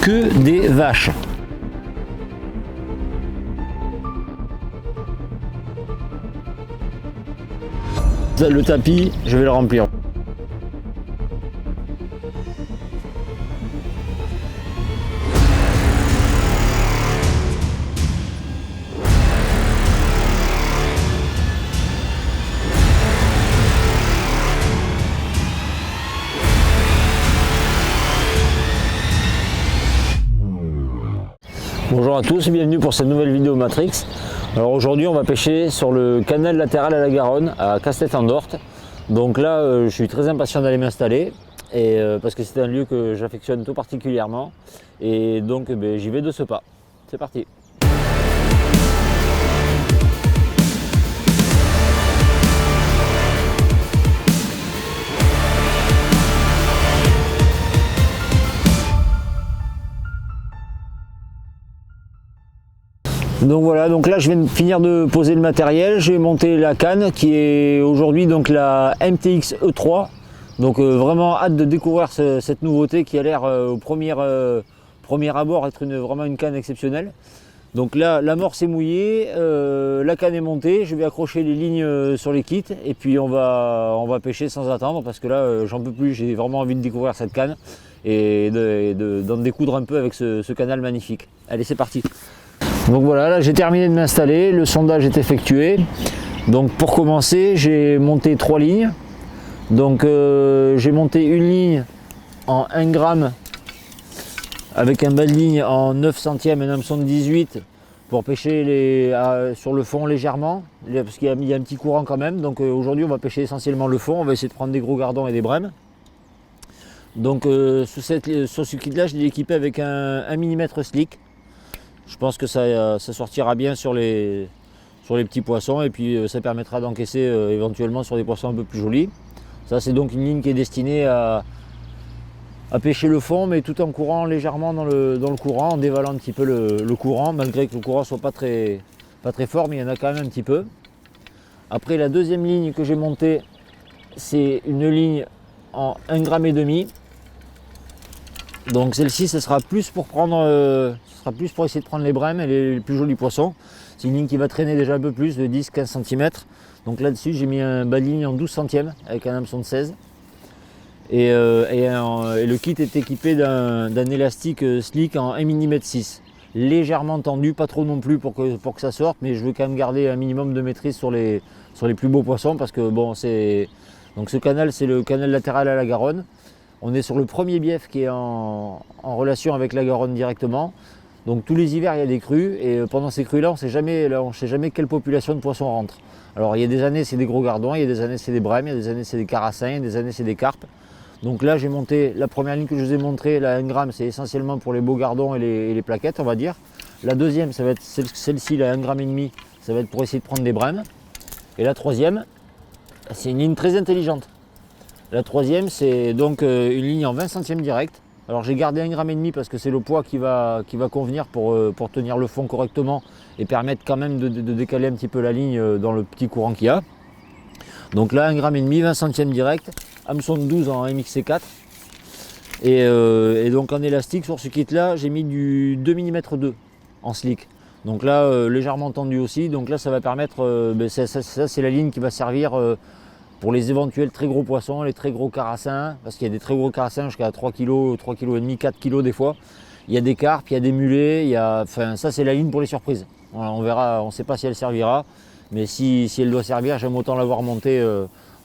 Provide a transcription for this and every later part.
que des vaches. Le tapis, je vais le remplir. Bonjour à tous et bienvenue pour cette nouvelle vidéo Matrix. Alors aujourd'hui on va pêcher sur le canal latéral à la Garonne à Castet-en-Dorte. Donc là je suis très impatient d'aller m'installer parce que c'est un lieu que j'affectionne tout particulièrement et donc j'y vais de ce pas. C'est parti. Donc voilà, donc là je viens de finir de poser le matériel, j'ai monté la canne qui est aujourd'hui donc la MTX E3. Donc vraiment hâte de découvrir cette nouveauté qui a l'air au premier abord être vraiment une canne exceptionnelle. Donc là l'amorce est mouillée, la canne est montée, je vais accrocher les lignes sur les kits et puis on va pêcher sans attendre parce que là j'en peux plus, j'ai vraiment envie de découvrir cette canne et d'en découdre un peu avec ce canal magnifique. Allez, c'est parti. Donc voilà, là j'ai terminé de m'installer, le sondage est effectué. Donc pour commencer, j'ai monté 3 lignes. Donc j'ai monté une ligne en 1 gramme avec un bas de ligne en 9 centièmes et un hameçon de 18 pour pêcher sur le fond légèrement, parce qu'il y a un petit courant quand même. Donc aujourd'hui on va pêcher essentiellement le fond, on va essayer de prendre des gros gardons et des brèmes. Donc sur ce kit là, je l'ai équipé avec un 1 mm slick. Je pense que ça sortira bien sur les petits poissons et puis ça permettra d'encaisser éventuellement sur des poissons un peu plus jolis. Ça c'est donc une ligne qui est destinée à pêcher le fond mais tout en courant légèrement dans le courant, en dévalant un petit peu le courant, malgré que le courant soit pas très fort, mais il y en a quand même un petit peu. Après la deuxième ligne que j'ai montée, c'est une ligne en 1,5 g. Donc celle-ci, ce sera plus pour essayer de prendre les brèmes et les plus jolis poissons. C'est une ligne qui va traîner déjà un peu plus, de 10-15 cm. Donc là-dessus, j'ai mis un bas de ligne en 12 centièmes avec un hameçon de 16. Et le kit est équipé d'un élastique slick en 1 mm 6. Légèrement tendu, pas trop non plus pour que ça sorte, mais je veux quand même garder un minimum de maîtrise sur les plus beaux poissons parce que bon, donc ce canal, c'est le canal latéral à la Garonne. On est sur le premier bief qui est en relation avec la Garonne directement. Donc tous les hivers il y a des crues et pendant ces crues là on ne sait jamais quelle population de poissons rentre. Alors il y a des années c'est des gros gardons, il y a des années c'est des brèmes, il y a des années c'est des carassins, il y a des années c'est des carpes. Donc là j'ai monté la première ligne que je vous ai montrée, la 1 gramme, c'est essentiellement pour les beaux gardons et les plaquettes on va dire. La deuxième ça va être celle-ci, la 1,5 g, ça va être pour essayer de prendre des brèmes. Et la troisième, c'est une ligne très intelligente. La troisième, c'est donc une ligne en 20 centièmes direct. Alors j'ai gardé 1,5 g parce que c'est le poids qui va convenir pour tenir le fond correctement et permettre quand même de décaler un petit peu la ligne dans le petit courant qu'il y a. Donc là 1,5 g, 20 centièmes direct, hameçon de 12 en MXC4. Et donc en élastique sur ce kit là, j'ai mis du 2 mm 2 en slick. Donc là légèrement tendu aussi. Donc là ça va permettre, ça c'est la ligne qui va servir pour les éventuels très gros poissons, les très gros carassins, parce qu'il y a des très gros carassins jusqu'à 3 kg, 3 kg et demi, 4 kg des fois. Il y a des carpes, il y a des mulets, ça c'est la ligne pour les surprises. Voilà, on verra, on ne sait pas si elle servira, mais si elle doit servir, j'aime autant l'avoir montée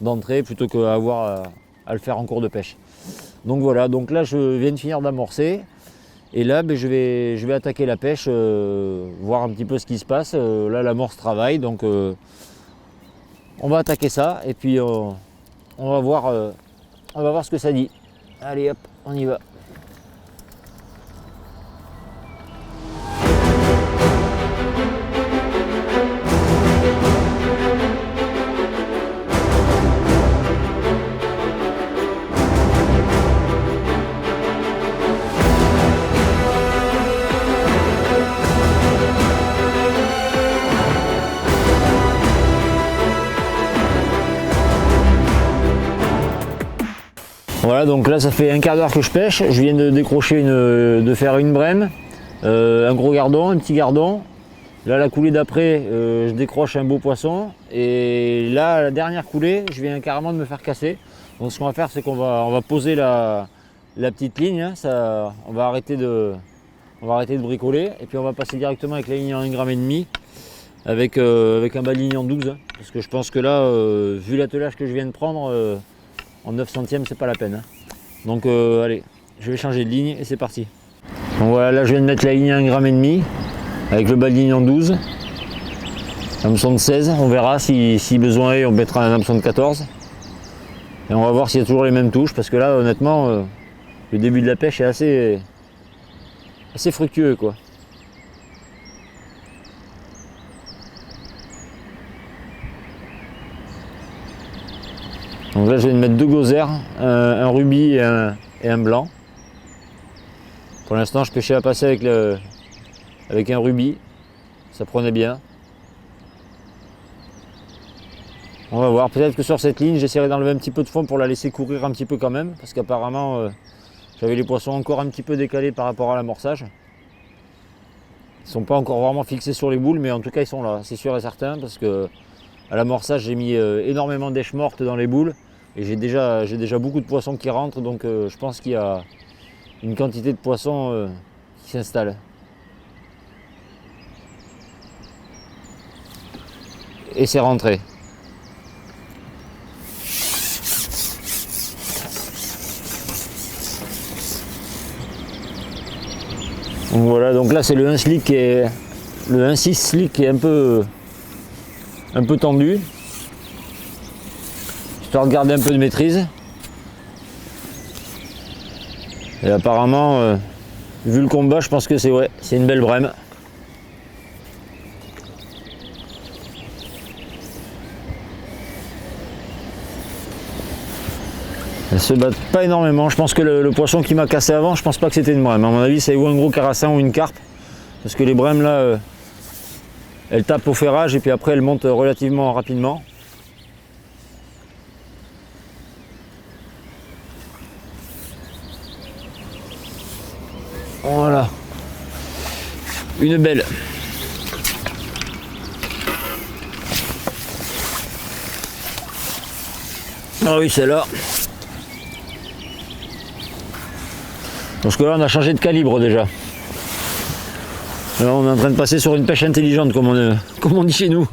d'entrée plutôt qu'avoir à le faire en cours de pêche. Donc voilà, donc là je viens de finir d'amorcer. Et là je vais attaquer la pêche, voir un petit peu ce qui se passe. Là l'amorce travaille, donc on va attaquer ça et puis on va voir ce que ça dit. Allez hop, on y va. Voilà, donc là ça fait un quart d'heure que je pêche. Je viens de décrocher de faire une brème, un gros gardon, un petit gardon. Là la coulée d'après, je décroche un beau poisson. Et là la dernière coulée, je viens carrément de me faire casser. Donc ce qu'on va faire, c'est qu'on va poser la petite ligne. Hein, ça, on va arrêter de bricoler. Et puis on va passer directement avec la ligne en 1,5 g avec un bas de ligne en 12. Parce que je pense que là, vu l'attelage que je viens de prendre, en 9 centièmes, c'est pas la peine. Hein. Donc allez, je vais changer de ligne et c'est parti. Donc voilà, là je viens de mettre la ligne à 1,5 g avec le bas de ligne en 12. Hameçon de 16, on verra si besoin est, on mettra un hameçon de 14. Et on va voir s'il y a toujours les mêmes touches, parce que là honnêtement, le début de la pêche est assez fructueux quoi. Donc là je vais mettre 2 gosaires, un rubis et un blanc. Pour l'instant je pêchais à passer avec un rubis, ça prenait bien. On va voir, peut-être que sur cette ligne j'essaierai d'enlever un petit peu de fond pour la laisser courir un petit peu quand même, parce qu'apparemment j'avais les poissons encore un petit peu décalés par rapport à l'amorçage. Ils ne sont pas encore vraiment fixés sur les boules, mais en tout cas ils sont là, c'est sûr et certain, parce que à l'amorçage j'ai mis énormément d'èches mortes dans les boules et j'ai déjà beaucoup de poissons qui rentrent, donc je pense qu'il y a une quantité de poissons qui s'installe. Et c'est rentré. Donc voilà, donc là c'est le 1 slick et le 1,6 slick qui est un peu tendu, histoire de garder un peu de maîtrise. Et apparemment, vu le combat, je pense que c'est une belle brème. Elles se battent pas énormément. Je pense que le poisson qui m'a cassé avant, je pense pas que c'était une brème. À mon avis, c'est ou un gros carassin ou une carpe. Parce que les brèmes là, elles tapent au ferrage et puis après elles montent relativement rapidement. Voilà. Une belle. Ah oui, celle-là. Parce que là, on a changé de calibre déjà. Là, on est en train de passer sur une pêche intelligente, comme on dit chez nous.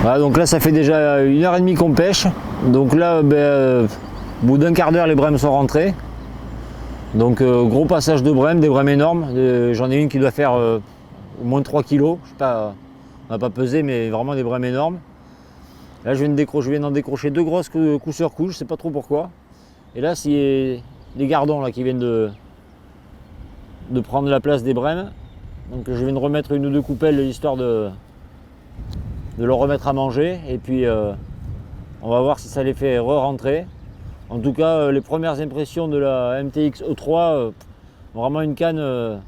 Voilà, donc là ça fait déjà 1h30 qu'on pêche. Donc là, au bout d'un quart d'heure, les brèmes sont rentrées. Donc gros passage de brèmes, des brèmes énormes. J'en ai une qui doit faire au moins 3 kg. Je sais pas, on n'a pas pesé, mais vraiment des brèmes énormes. Là je viens d'en décrocher 2 grosses coup sur coup, je sais pas trop pourquoi. Et là c'est les gardons là, qui viennent de prendre la place des brèmes. Donc je viens de remettre 1 ou 2 coupelles histoire de leur remettre à manger, et puis on va voir si ça les fait re-rentrer. En tout cas, les premières impressions de la MTX E3, vraiment une canne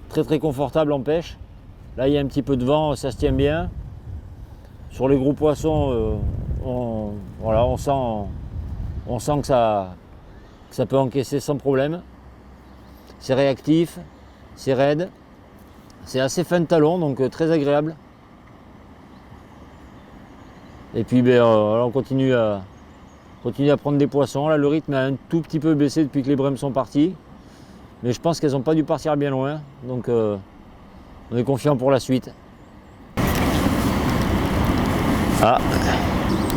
très très confortable en pêche. Là il y a un petit peu de vent, ça se tient bien. Sur les gros poissons, on sent que ça peut encaisser sans problème. C'est réactif, c'est raide, c'est assez fin de talon, donc très agréable. Et puis on continue à prendre des poissons. Là le rythme a un tout petit peu baissé depuis que les brèmes sont parties. Mais je pense qu'elles n'ont pas dû partir bien loin. Donc on est confiant pour la suite. Ah,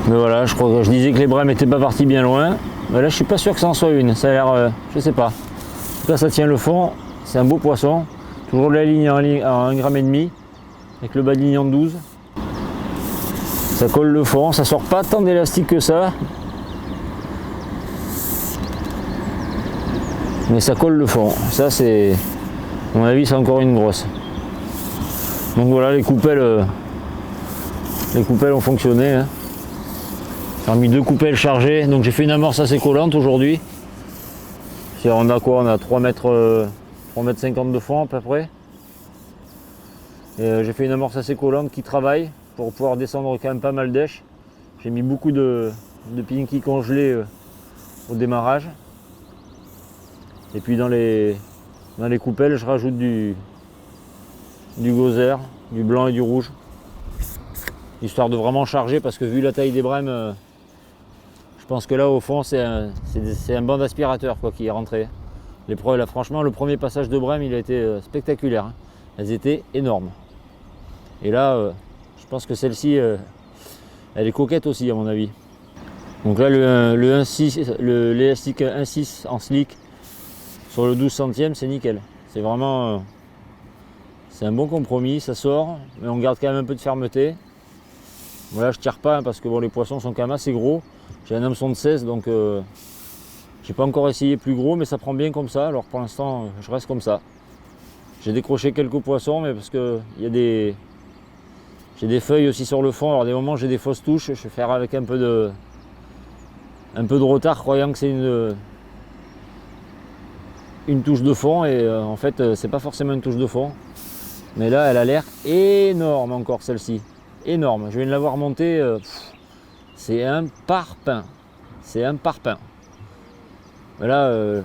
mais voilà, je crois que je disais que les brèmes n'étaient pas parties bien loin. Mais là je suis pas sûr que ça en soit une, ça a l'air, je sais pas. En tout cas ça tient le fond, c'est un beau poisson. Toujours la ligne en 1,5 g, avec le bas de ligne en 12. Ça colle le fond, ça sort pas tant d'élastique que ça. Mais ça colle le fond. Ça c'est, à mon avis, c'est encore une grosse. Donc voilà, les coupelles ont fonctionné. Hein. J'ai remis 2 coupelles chargées, donc j'ai fait une amorce assez collante aujourd'hui. On a quoi? On a 3 mètres 50 de fond à peu près. J'ai fait une amorce assez collante qui travaille pour pouvoir descendre quand même pas mal d'èches. J'ai mis beaucoup de pinky congelés au démarrage. Et puis dans les coupelles, je rajoute du gauzer, du blanc et du rouge. Histoire de vraiment charger, parce que vu la taille des brèmes, je pense que là au fond c'est un banc d'aspirateur qui est rentré. Là, franchement, le premier passage de brème il a été spectaculaire. Hein. Elles étaient énormes. Et là, je pense que celle-ci, elle est coquette aussi à mon avis. Donc là l'élastique 1.6 en slick sur le 12 centièmes, c'est nickel. C'est vraiment c'est un bon compromis, ça sort, mais on garde quand même un peu de fermeté. Voilà, je tire pas hein, parce que bon, les poissons sont quand même assez gros. J'ai un hameçon de 16, donc j'ai pas encore essayé plus gros, mais ça prend bien comme ça. Alors pour l'instant, je reste comme ça. J'ai décroché quelques poissons, mais parce que j'ai des feuilles aussi sur le fond. Alors des moments j'ai des fausses touches, je vais faire avec un peu de retard, croyant que c'est une touche de fond, et en fait c'est pas forcément une touche de fond. Mais là elle a l'air énorme encore, celle-ci. Énorme. Je viens de l'avoir montée, c'est un parpaing. C'est un parpaing. Là,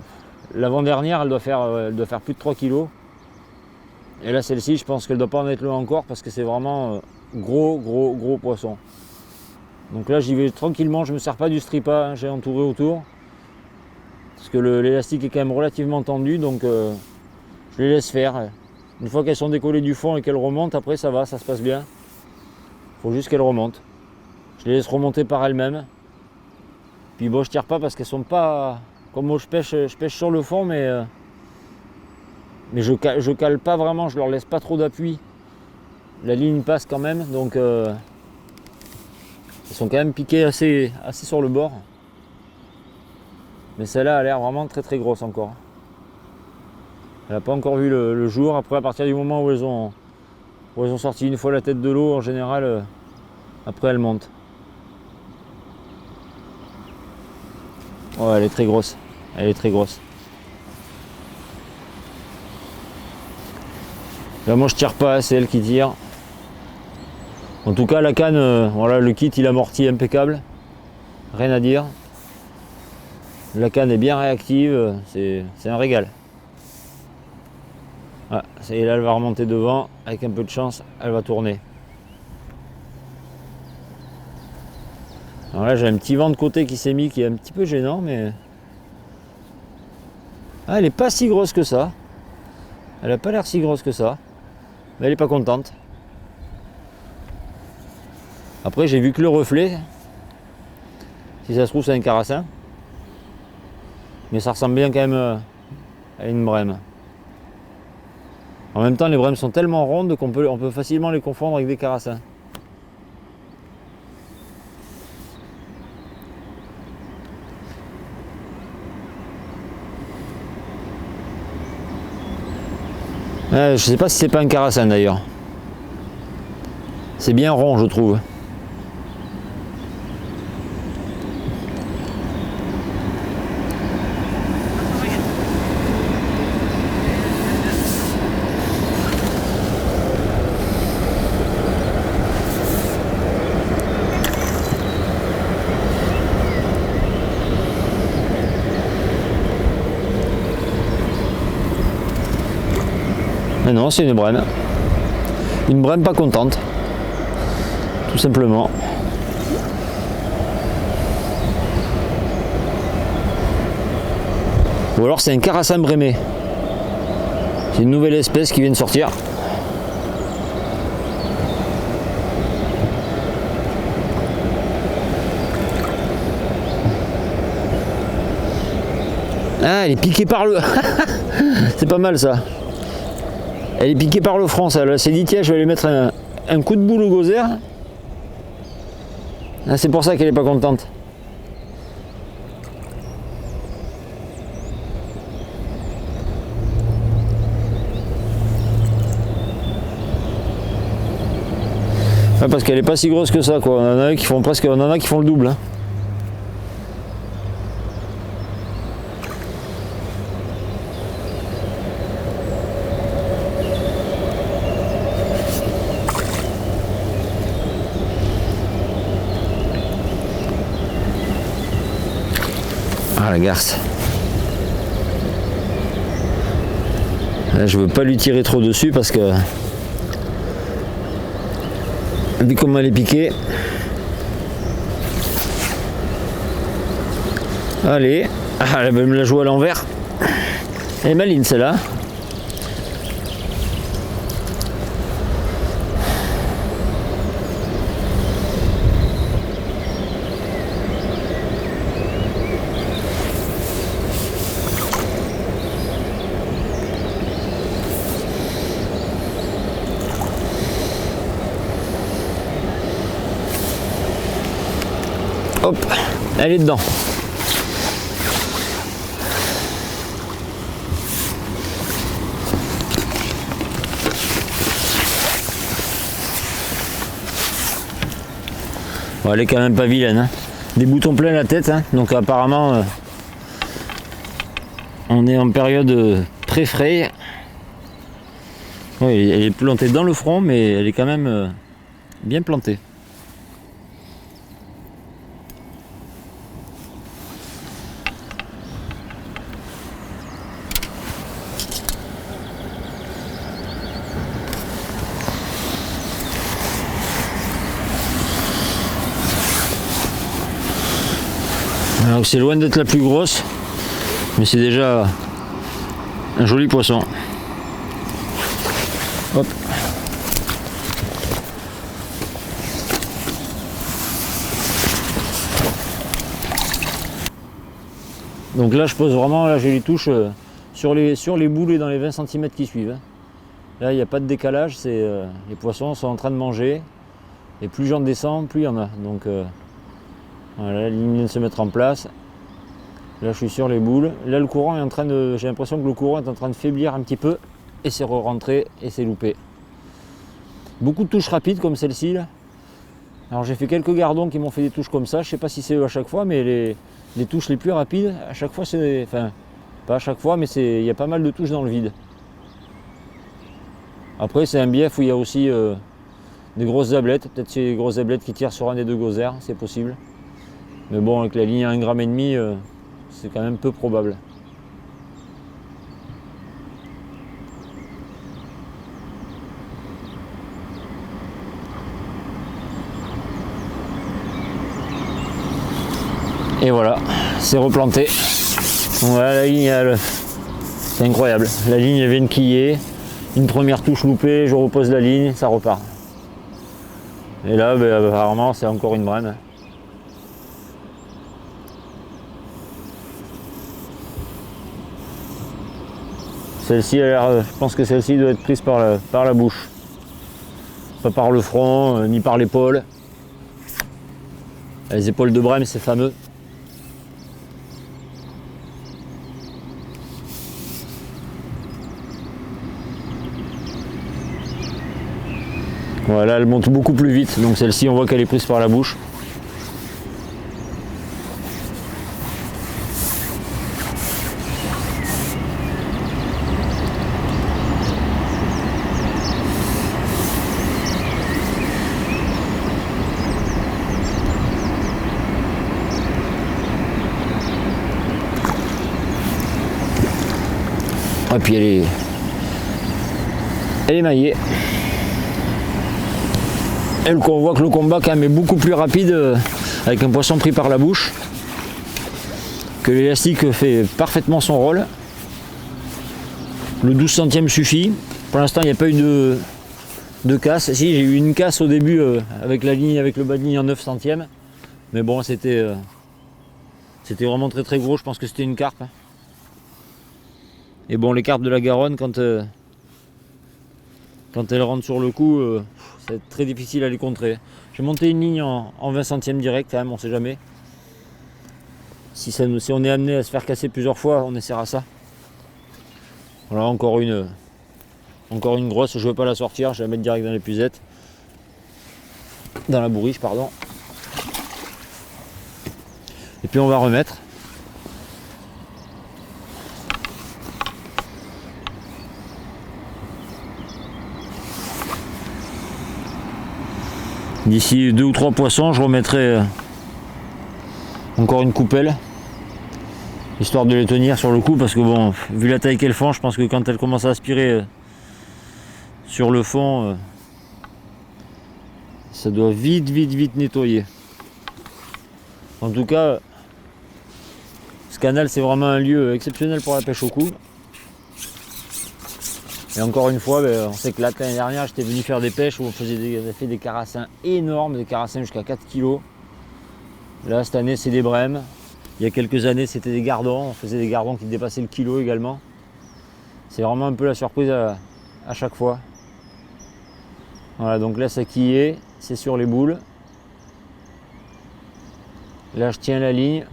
l'avant-dernière, elle doit faire plus de 3 kg. Et là, celle-ci, je pense qu'elle ne doit pas en être loin encore, parce que c'est vraiment gros poisson. Donc là, j'y vais tranquillement, je ne me sers pas du strippa, hein, j'ai entouré autour. Parce que l'élastique est quand même relativement tendu, donc je les laisse faire. Une fois qu'elles sont décollées du fond et qu'elles remontent, après ça va, ça se passe bien. Il faut juste qu'elles remontent. Je les laisse remonter par elles-mêmes. Puis bon, je tire pas parce qu'elles sont pas... Comme moi je pêche sur le fond, mais je cale pas vraiment, je leur laisse pas trop d'appui. La ligne passe quand même, donc elles sont quand même piquées assez sur le bord. Mais celle-là a l'air vraiment très grosse encore. Elle n'a pas encore vu le jour. Après, à partir du moment où elles ont sorti une fois la tête de l'eau, en général, après elles montent. Oh, elle est très grosse. Elle est très grosse. Là, moi je tire pas, c'est elle qui tire. En tout cas, la canne, voilà, le kit il amortit impeccable. Rien à dire. La canne est bien réactive, c'est un régal. Ah, et là, elle va remonter devant. Avec un peu de chance, elle va tourner. Alors là, j'ai un petit vent de côté qui s'est mis, qui est un petit peu gênant, mais... Ah, elle n'est pas si grosse que ça. Elle n'a pas l'air si grosse que ça. Mais elle n'est pas contente. Après, j'ai vu que le reflet. Si ça se trouve, c'est un carassin. Mais ça ressemble bien quand même à une brème. En même temps, les brèmes sont tellement rondes qu'on peut facilement les confondre avec des carassins. Je sais pas si c'est pas un carassin d'ailleurs. C'est bien rond, je trouve. Mais non, c'est une brème. Une brème pas contente. Tout simplement. Ou alors c'est un carassin brémé. C'est une nouvelle espèce qui vient de sortir. Ah, elle est piquée par le... C'est pas mal ça. Elle est piquée par le front, ça. Elle s'est dit, tiens, je vais aller mettre un coup de boule au gozer. Ah, c'est pour ça qu'elle est pas contente. Ouais, parce qu'elle est pas si grosse que ça, quoi. On en a qui font presque, on en a qui font le double. Hein. Ah, la garce. Là, je veux pas lui tirer trop dessus parce que vu comment elle est piquée. Allez, ah, elle va me la jouer à l'envers. Elle est maligne celle-là. Hop, elle est dedans. Bon, elle est quand même pas vilaine. Hein. Des boutons plein la tête, hein. Donc apparemment on est en période pré-fraye. Oui, elle est plantée dans le front, mais elle est quand même bien plantée. Alors c'est loin d'être la plus grosse, mais c'est déjà un joli poisson. Hop. Donc là je pose vraiment, là j'ai les touches sur les boules et dans les 20 cm qui suivent. Hein. Là il n'y a pas de décalage, les poissons sont en train de manger et plus j'en descends, plus il y en a. Donc voilà, la ligne vient de se mettre en place. Là je suis sur les boules. Là le courant est en train de. J'ai l'impression que le courant est en train de faiblir un petit peu. Et c'est re-rentré et c'est loupé. Beaucoup de touches rapides comme celle-ci là. Alors j'ai fait quelques gardons qui m'ont fait des touches comme ça. Je sais pas si c'est eux à chaque fois, mais les touches les plus rapides, à chaque fois c'est. Enfin, pas à chaque fois, mais il y a pas mal de touches dans le vide. Après c'est un bief où il y a aussi des grosses ablettes. Peut-être c'est les grosses ablettes qui tirent sur un des deux gozers, c'est possible. Mais bon, avec la ligne à 1,5 g, c'est quand même peu probable. Et voilà, c'est replanté. Voilà, la ligne, c'est incroyable. La ligne vient de quiller. Une première touche loupée, je repose la ligne, ça repart. Et là, apparemment, c'est encore une brème. Celle-ci a l'air, je pense que celle-ci doit être prise par la bouche. Pas par le front, ni par l'épaule. Les épaules de brème, c'est fameux. Voilà, elle monte beaucoup plus vite, donc celle-ci, on voit qu'elle est prise par la bouche. Et puis elle est maillée. Et on voit que le combat quand même est beaucoup plus rapide avec un poisson pris par la bouche. Que l'élastique fait parfaitement son rôle. Le 12 centièmes suffit. Pour l'instant il n'y a pas eu de casse. Si, j'ai eu une casse au début avec la ligne, avec le bas de ligne en 9 centièmes. Mais bon, c'était vraiment très très gros. Je pense que c'était une carpe. Et bon, les carpes de la Garonne, quand elles rentrent sur le coup, c'est très difficile à les contrer. J'ai monté une ligne en 20 centièmes direct, quand même, on sait jamais. Si on est amené à se faire casser plusieurs fois, on essaiera ça. Voilà, encore une grosse, je ne veux pas la sortir, je vais la mettre direct dans l'épuisette. Dans la bourriche, pardon. Et puis on va remettre. D'ici 2 ou 3 poissons, je remettrai encore une coupelle, histoire de les tenir sur le coup, parce que bon, vu la taille qu'elles font, je pense que quand elles commencent à aspirer sur le fond, ça doit vite nettoyer. En tout cas, ce canal, c'est vraiment un lieu exceptionnel pour la pêche au cou. Et encore une fois, on s'éclate. L'année dernière, j'étais venu faire des pêches où on avait fait des carassins énormes, des carassins jusqu'à 4 kg. Là, cette année, c'est des brèmes. Il y a quelques années, c'était des gardons. On faisait des gardons qui dépassaient le kilo également. C'est vraiment un peu la surprise à chaque fois. Voilà, donc là, ça qui est, c'est sur les boules. Là, je tiens la ligne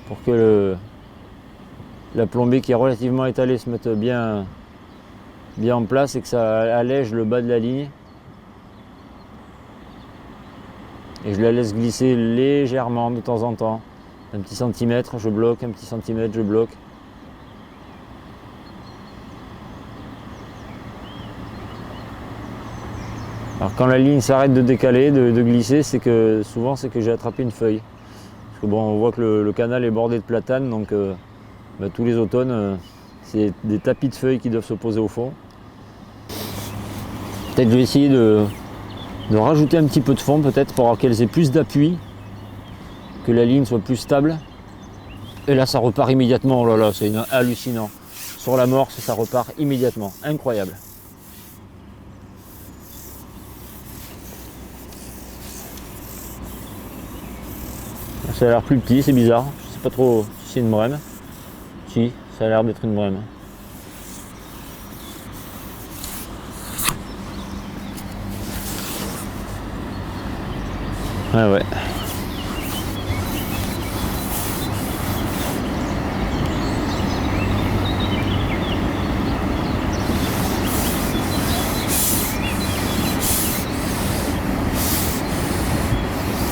pour que la plombée qui est relativement étalée se mette bien en place et que ça allège le bas de la ligne. Et je la laisse glisser légèrement de temps en temps. Un petit centimètre, je bloque, un petit centimètre, je bloque. Alors quand la ligne s'arrête de décaler, de glisser, c'est que souvent c'est que j'ai attrapé une feuille. Parce que bon, on voit que le canal est bordé de platanes, donc tous les automnes, c'est des tapis de feuilles qui doivent se poser au fond. Peut-être je vais essayer de rajouter un petit peu de fond, peut-être pour qu'elles aient plus d'appui, que la ligne soit plus stable. Et là, ça repart immédiatement. Oh là là, c'est hallucinant. Sur l'amorce, ça repart immédiatement. Incroyable. Ça a l'air plus petit, c'est bizarre. Je sais pas trop si c'est une brème. Si, ça a l'air d'être une brème. Ah ouais.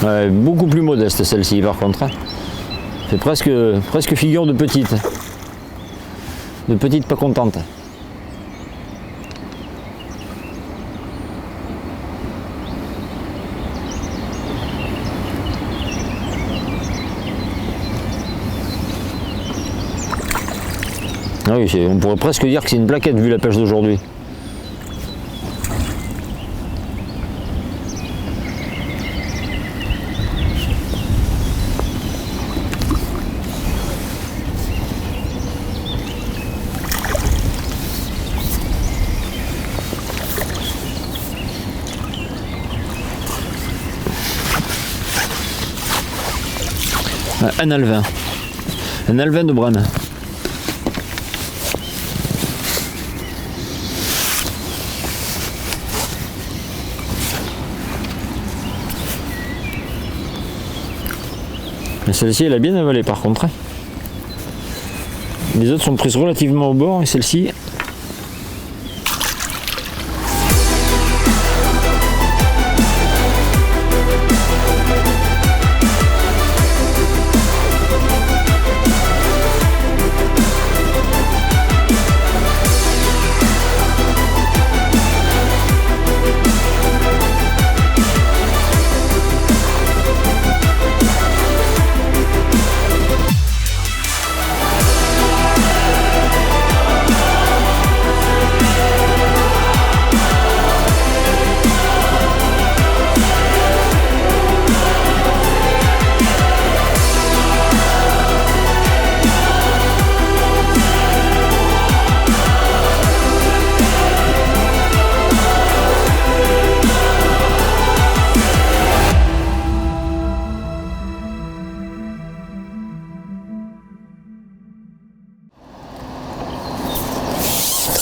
Ouais, beaucoup plus modeste celle-ci par contre. C'est presque figure de petite. De petite pas contente. Ah oui, on pourrait presque dire que c'est une plaquette vu la pêche d'aujourd'hui. Un alvin de brème. Mais celle-ci, elle a bien avalé par contre. Les autres sont prises relativement au bord et celle-ci...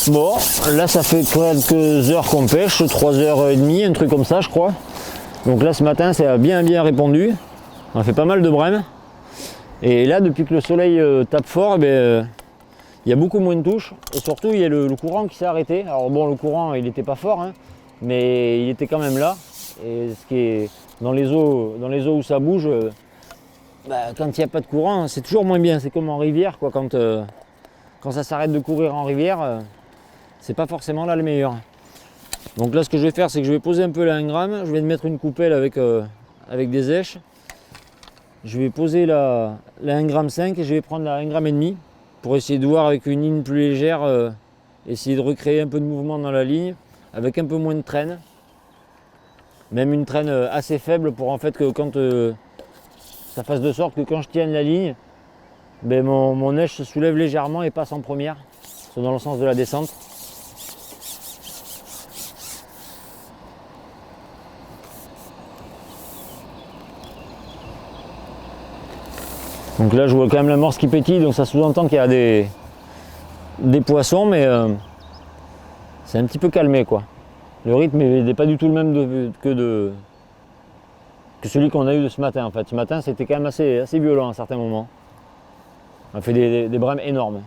Bon, là ça fait quelques heures qu'on pêche, 3h30, un truc comme ça je crois. Donc là ce matin ça a bien répondu. On a fait pas mal de brèmes. Et là depuis que le soleil tape fort, il y a beaucoup moins de touches. Et surtout il y a le courant qui s'est arrêté. Alors bon, le courant il n'était pas fort, hein, mais il était quand même là. Et ce qui est dans les eaux où ça bouge, quand il n'y a pas de courant, c'est toujours moins bien. C'est comme en rivière, quoi, quand ça s'arrête de courir en rivière, c'est pas forcément là le meilleur. Donc là ce que je vais faire, c'est que je vais poser un peu la 1 gramme, je vais mettre une coupelle avec des èches. Je vais poser la 1 gramme 5 et je vais prendre la 1 gramme et demi pour essayer de voir avec une ligne plus légère, essayer de recréer un peu de mouvement dans la ligne avec un peu moins de traîne. Même une traîne assez faible pour en fait que quand ça fasse de sorte que quand je tienne la ligne, mon èche se soulève légèrement et passe en première, c'est dans le sens de la descente. Donc là je vois quand même l'amorce qui pétille, donc ça sous-entend qu'il y a des poissons, mais c'est un petit peu calmé quoi. Le rythme n'est pas du tout le même que celui qu'on a eu de ce matin en fait. Ce matin c'était quand même assez violent à certains moments. On a fait des brèmes énormes.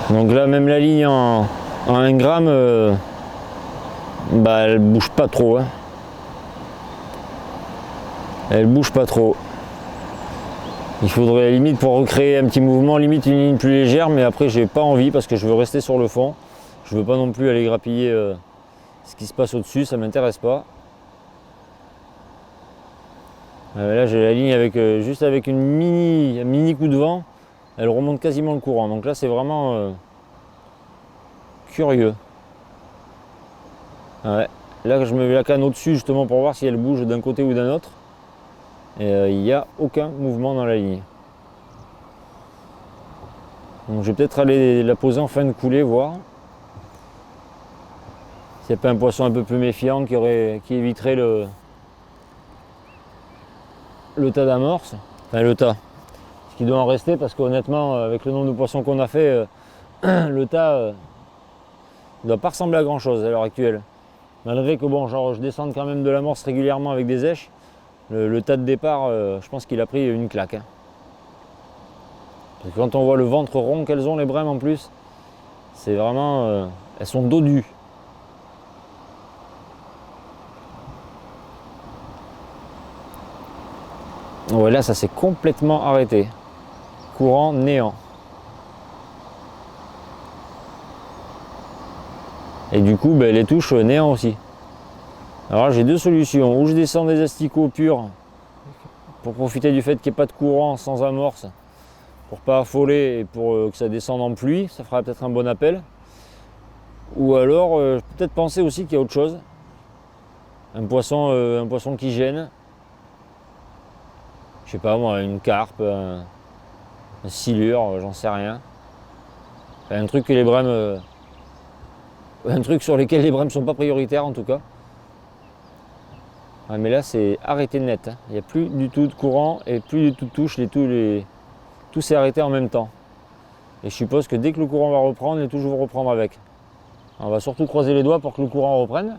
Donc là même la ligne en 1 gramme, elle bouge pas trop. Hein. Elle bouge pas trop. Il faudrait limite pour recréer un petit mouvement, limite une ligne plus légère, mais après j'ai pas envie parce que je veux rester sur le fond. Je veux pas non plus aller grappiller ce qui se passe au-dessus, ça m'intéresse pas. Là j'ai la ligne avec juste avec un mini coup de vent, elle remonte quasiment le courant. Donc là c'est vraiment curieux. Ouais. Là je me mets la canne au-dessus justement pour voir si elle bouge d'un côté ou d'un autre. Et il n'y a aucun mouvement dans la ligne. Donc je vais peut-être aller la poser en fin de coulée, voir s'il n'y a pas un poisson un peu plus méfiant qui éviterait le tas d'amorce. Enfin le tas, ce qui doit en rester parce qu'honnêtement avec le nombre de poissons qu'on a fait, le tas ne doit pas ressembler à grand chose à l'heure actuelle. Malgré que bon, genre je descende quand même de l'amorce régulièrement avec des èches. Le tas de départ, je pense qu'il a pris une claque. Hein. Parce que quand on voit le ventre rond qu'elles ont les brèmes en plus, c'est vraiment... elles sont dodues. Ouais, là ça s'est complètement arrêté. Courant néant. Et du coup, les touches néant aussi. Alors j'ai deux solutions, ou je descends des asticots purs pour profiter du fait qu'il n'y ait pas de courant sans amorce, pour pas affoler et pour que ça descende en pluie, ça fera peut-être un bon appel. Ou alors je peux peut-être penser aussi qu'il y a autre chose, un poisson qui gêne, je sais pas moi, une carpe, un silure, j'en sais rien. Enfin, un truc que les brèmes, un truc sur lequel les brèmes sont pas prioritaires en tout cas. Ah, mais là c'est arrêté net, hein. Il n'y a plus du tout de courant et plus du tout de touche, tout s'est arrêté en même temps. Et je suppose que dès que le courant va reprendre, les touches vont reprendre avec. On va surtout croiser les doigts pour que le courant reprenne.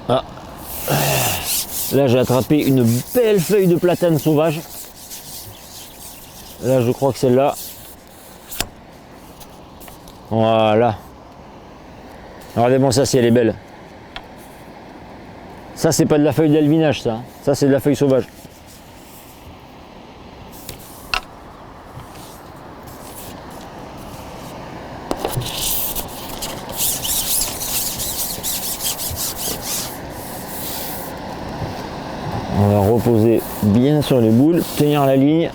Ah. Là j'ai attrapé une belle feuille de platane sauvage. Là je crois que celle-là. Voilà. Regardez-moi ça si elle est belle. Ça c'est pas de la feuille d'alvinage ça. Ça c'est de la feuille sauvage. On va reposer bien sur les boules, tenir la ligne.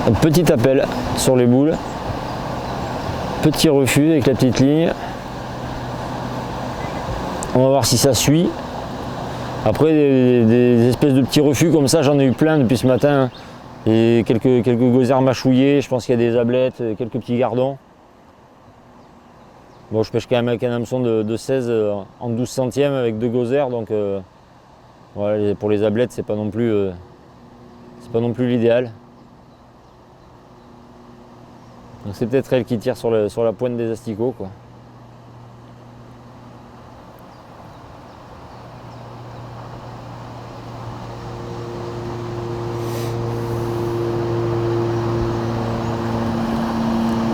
Un petit appel sur les boules. Petit refus avec la petite ligne. On va voir si ça suit. Après des espèces de petits refus comme ça, j'en ai eu plein depuis ce matin. Et quelques gozers mâchouillés, je pense qu'il y a des ablettes, quelques petits gardons. Bon, je pêche quand même avec un hameçon de 16 en 12 centièmes avec 2 gozers, donc voilà, pour les ablettes c'est pas non plus l'idéal. Donc c'est peut-être elle qui tire sur la pointe des asticots, quoi.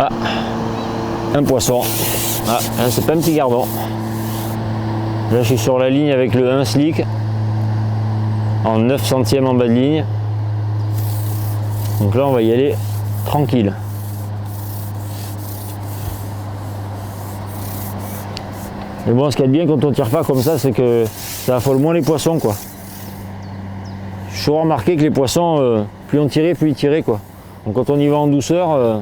Ah, un poisson. Ah, c'est pas un petit gardon. Là je suis sur la ligne avec le 1 slick en 9 centièmes en bas de ligne. Donc là on va y aller tranquille. Mais bon, ce qu'il y a de bien quand on tire pas comme ça, c'est que ça affole moins les poissons, quoi. Je suis remarqué que les poissons, plus on tirait, plus ils tiraient, quoi. Donc quand on y va en douceur,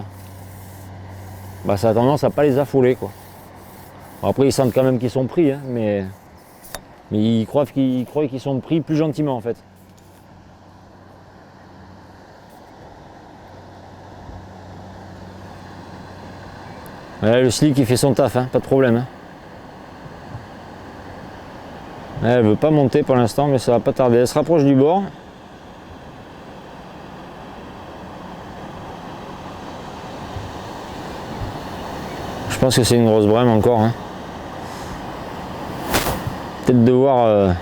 bah, ça a tendance à pas les affoler, quoi. Bon, après ils sentent quand même qu'ils sont pris, hein, mais ils croient qu'ils sont pris plus gentiment en fait. Là, le slick il fait son taf, hein, pas de problème. Hein. Là, elle veut pas monter pour l'instant, mais ça va pas tarder. Elle se rapproche du bord. Je pense que c'est une grosse brème encore. Hein. Peut-être devoir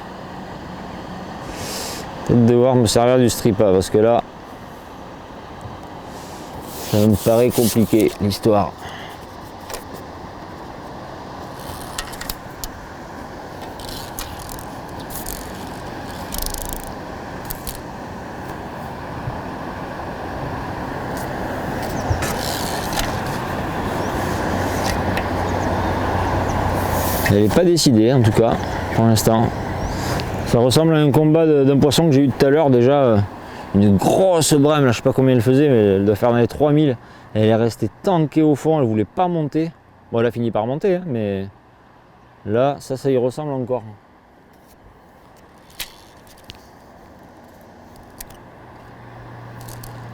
me servir du stripa parce que là, ça me paraît compliqué l'histoire. Elle n'est pas décidée en tout cas pour l'instant. Ça ressemble à un combat d'un poisson que j'ai eu tout à l'heure déjà. Une grosse brème, là, je sais pas combien elle faisait, mais elle doit faire dans les 3000. Elle est restée tankée au fond, elle voulait pas monter. Bon, elle a fini par monter, hein, mais là, ça y ressemble encore.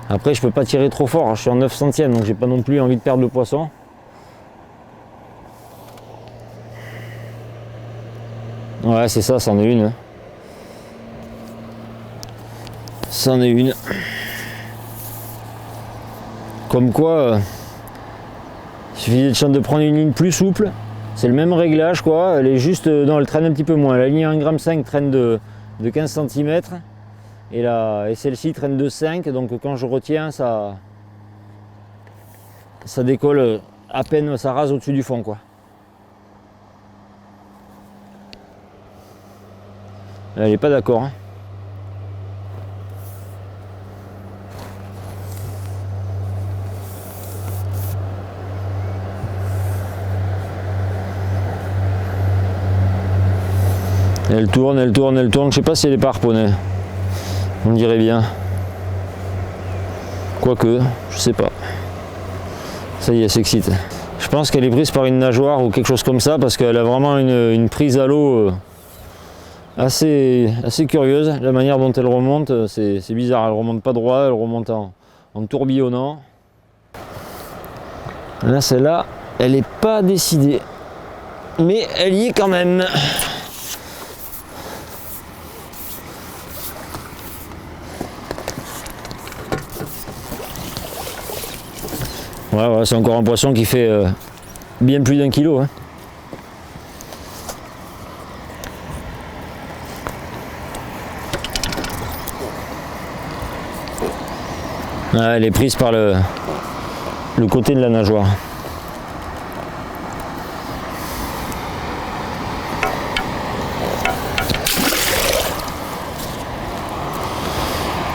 Après, je peux pas tirer trop fort, je suis en 9 centièmes, donc j'ai pas non plus envie de perdre le poisson. Ouais, c'est ça, c'en est une. C'en est une. Comme quoi, il suffit de prendre une ligne plus souple. C'est le même réglage, quoi. Elle est juste, non, elle traîne un petit peu moins. La ligne 1,5 g traîne de 15 cm. Et celle-ci traîne de 5. Donc quand je retiens, ça décolle à peine, ça rase au-dessus du fond, quoi. Elle n'est pas d'accord. Hein. Elle tourne, elle tourne, elle tourne. Je sais pas si elle est pas harponnée. On dirait bien. Quoique, je sais pas. Ça y est, elle s'excite. Je pense qu'elle est prise par une nageoire ou quelque chose comme ça parce qu'elle a vraiment une prise à l'eau. Assez curieuse, la manière dont elle remonte, c'est bizarre, elle remonte pas droit, elle remonte en tourbillonnant. Là, celle-là, elle n'est pas décidée, mais elle y est quand même. Ouais, c'est encore un poisson qui fait bien plus d'1 kilo. Hein. Ouais, elle est prise par le côté de la nageoire.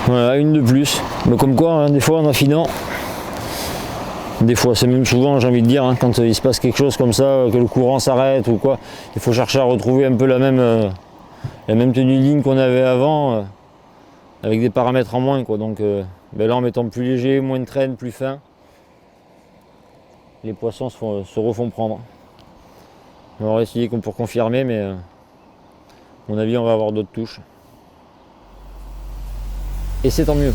Voilà, une de plus. Mais comme quoi, hein, des fois en affinant, des fois, c'est même souvent, j'ai envie de dire, hein, quand il se passe quelque chose comme ça, que le courant s'arrête ou quoi, il faut chercher à retrouver un peu la même tenue de ligne qu'on avait avant, avec des paramètres en moins, quoi. Donc Ben là, en mettant plus léger, moins de traîne, plus fin, les poissons se refont prendre. On va essayer pour confirmer, mais à mon avis, on va avoir d'autres touches. Et c'est tant mieux.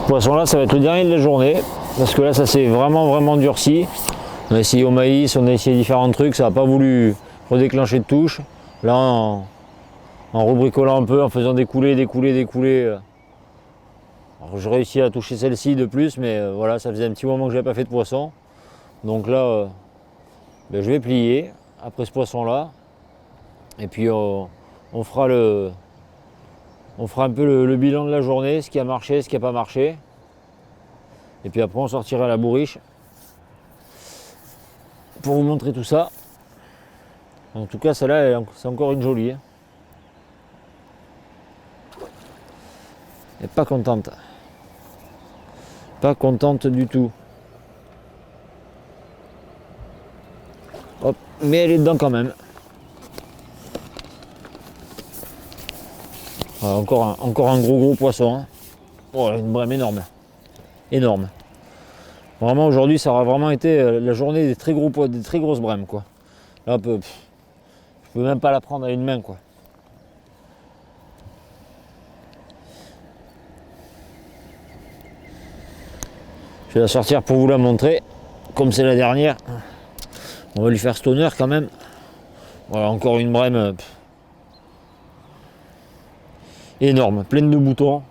Poisson là, ça va être le dernier de la journée parce que là ça s'est vraiment durci. On a essayé au maïs, on a essayé différents trucs, ça n'a pas voulu redéclencher de touche. Là en rebricolant un peu, en faisant découler, alors, j'ai réussi à toucher celle-ci de plus, mais voilà, ça faisait un petit moment que je n'avais pas fait de poisson. Donc là ben, je vais plier après ce poisson là et puis on fera un peu le bilan de la journée, ce qui a marché, ce qui n'a pas marché. Et puis après on sortira la bourriche pour vous montrer tout ça. En tout cas celle-là c'est encore une jolie. Elle n'est pas contente. Pas contente du tout. Hop, mais elle est dedans quand même. Voilà, encore un gros poisson. Hein. Oh, une brème énorme. Énorme. Vraiment aujourd'hui ça aura vraiment été la journée des très grosses brèmes quoi. Là je peux même pas la prendre à une main quoi. Je vais la sortir pour vous la montrer. Comme c'est la dernière, on va lui faire cet honneur quand même. Voilà, encore une brème énorme, pleine de boutons.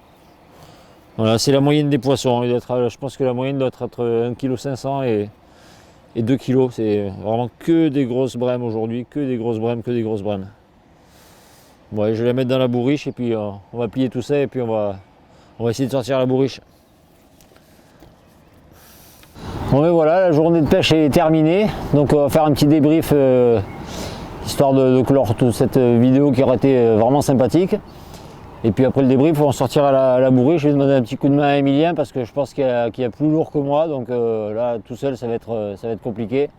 Voilà, c'est la moyenne des poissons. Je pense que la moyenne doit être entre 1,5 kg et 2 kg. C'est vraiment que des grosses brèmes aujourd'hui, que des grosses brèmes. Ouais, je vais la mettre dans la bourriche et puis on va plier tout ça et puis on va essayer de sortir la bourriche. Bon et voilà, la journée de pêche est terminée. Donc on va faire un petit débrief histoire de clore toute cette vidéo qui aurait été vraiment sympathique. Et puis après le débrief, on sortira la bourriche. Je vais demander un petit coup de main à Emilien parce que je pense qu'il y a plus lourd que moi. Donc là, tout seul, ça va être compliqué.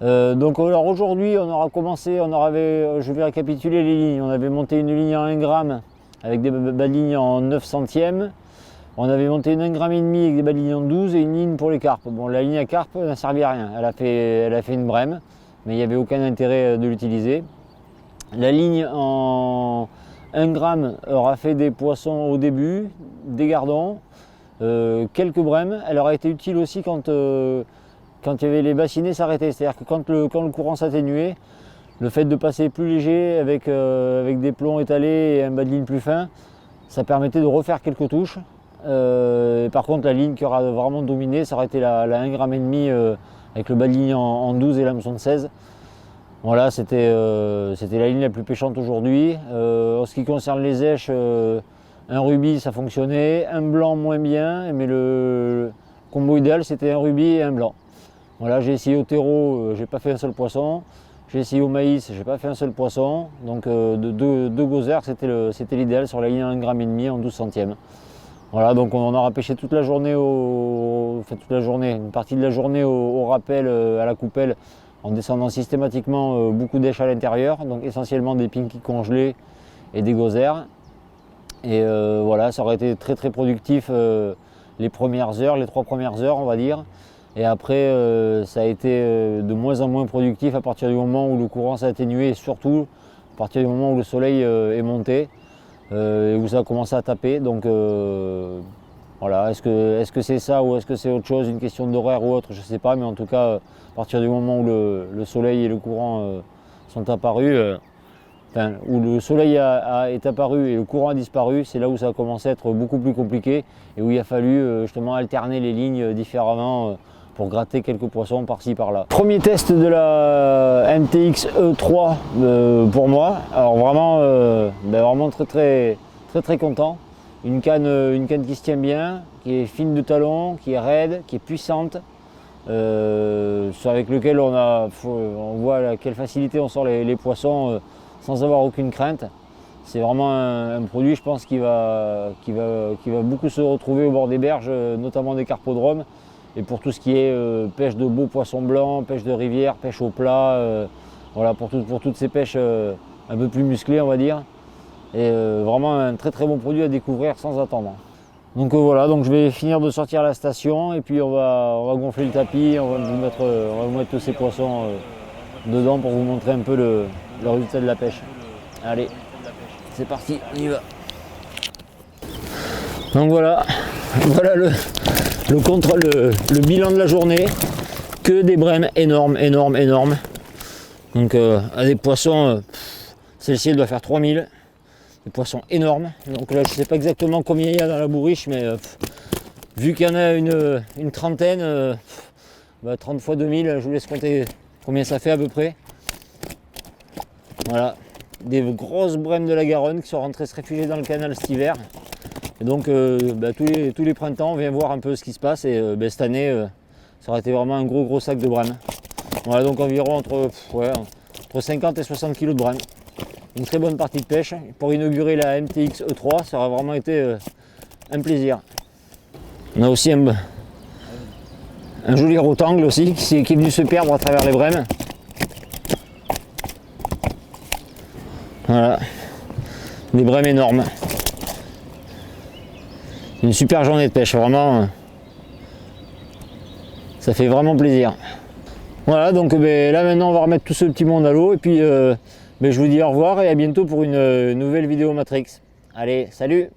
Donc alors aujourd'hui, on aura commencé, je vais récapituler les lignes. On avait monté une ligne en 1 gramme avec des balines en 9 centièmes. On avait monté une 1,5 g avec des balines en 12 et une ligne pour les carpes. Bon, la ligne à carpe n'a servi à rien. Elle a fait une brème, mais il n'y avait aucun intérêt de l'utiliser. La ligne en 1 gramme aura fait des poissons au début, des gardons, quelques brèmes. Elle aura été utile aussi quand il y avait les bassinets s'arrêtaient. C'est-à-dire que quand le courant s'atténuait, le fait de passer plus léger avec des plombs étalés et un bas de ligne plus fin, ça permettait de refaire quelques touches. Par contre, la ligne qui aura vraiment dominé, ça aurait été la 1,5 g avec le bas de ligne en 12 et l'hameçon de 16. Voilà, c'était la ligne la plus pêchante aujourd'hui. En ce qui concerne les èches, un rubis ça fonctionnait, un blanc moins bien, mais le combo idéal c'était un rubis et un blanc. Voilà, j'ai essayé au terreau, j'ai pas fait un seul poisson. J'ai essayé au maïs, j'ai pas fait un seul poisson. Donc deux gozer c'était l'idéal sur la ligne 1,5 g en 12 centièmes. Voilà, donc on aura pêché toute la journée, une partie de la journée au rappel à la coupelle, en descendant systématiquement beaucoup d'èches à l'intérieur, donc essentiellement des pinkies congelés et des gozers. Et voilà, ça aurait été très productif les 3 premières heures on va dire. Et après ça a été de moins en moins productif à partir du moment où le courant s'est atténué et surtout à partir du moment où le soleil est monté et où ça a commencé à taper. Donc voilà, est-ce que c'est ça ou est-ce que c'est autre chose, une question d'horaire ou autre, je ne sais pas, mais en tout cas, à partir du moment où le soleil et le courant sont apparus, enfin, où le soleil est apparu et le courant a disparu, c'est là où ça a commencé à être beaucoup plus compliqué et où il a fallu justement alterner les lignes différemment pour gratter quelques poissons par-ci par-là. Premier test de la MTX E3 pour moi. Alors vraiment, vraiment très content. Une canne qui se tient bien, qui est fine de talon, qui est raide, qui est puissante. Avec lequel on voit quelle facilité on sort les poissons sans avoir aucune crainte. C'est vraiment un produit, je pense, qui va beaucoup se retrouver au bord des berges, notamment des carpodromes. Et pour tout ce qui est pêche de beaux poissons blancs, pêche de rivière, pêche au plat, voilà, pour toutes ces pêches un peu plus musclées, on va dire. Et vraiment un très bon produit à découvrir sans attendre. Donc voilà, donc je vais finir de sortir la station et puis on va gonfler le tapis, on va vous mettre tous ces poissons dedans pour vous montrer un peu le résultat de la pêche. Allez, c'est parti, on y va. Donc voilà le bilan de la journée, que des brèmes énormes. Donc à des poissons, celle-ci elle doit faire 3000. Des poissons énormes. Donc là je ne sais pas exactement combien il y a dans la bourriche, mais vu qu'il y en a une trentaine, 30 fois 2000, je vous laisse compter combien ça fait à peu près. Voilà, des grosses brèmes de la Garonne qui sont rentrées se réfugier dans le canal cet hiver. Et donc tous les printemps on vient voir un peu ce qui se passe et cette année ça aurait été vraiment un gros sac de brèmes. Voilà, donc environ entre 50 et 60 kg de brèmes. Une très bonne partie de pêche. Pour inaugurer la MTX E3, ça aura vraiment été un plaisir. On a aussi un joli rotangle aussi qui est venu se perdre à travers les brèmes. Voilà, des brèmes énormes. Une super journée de pêche, vraiment. Ça fait vraiment plaisir. Voilà, donc là maintenant on va remettre tout ce petit monde à l'eau et puis je vous dis au revoir et à bientôt pour une nouvelle vidéo Matrix. Allez, salut!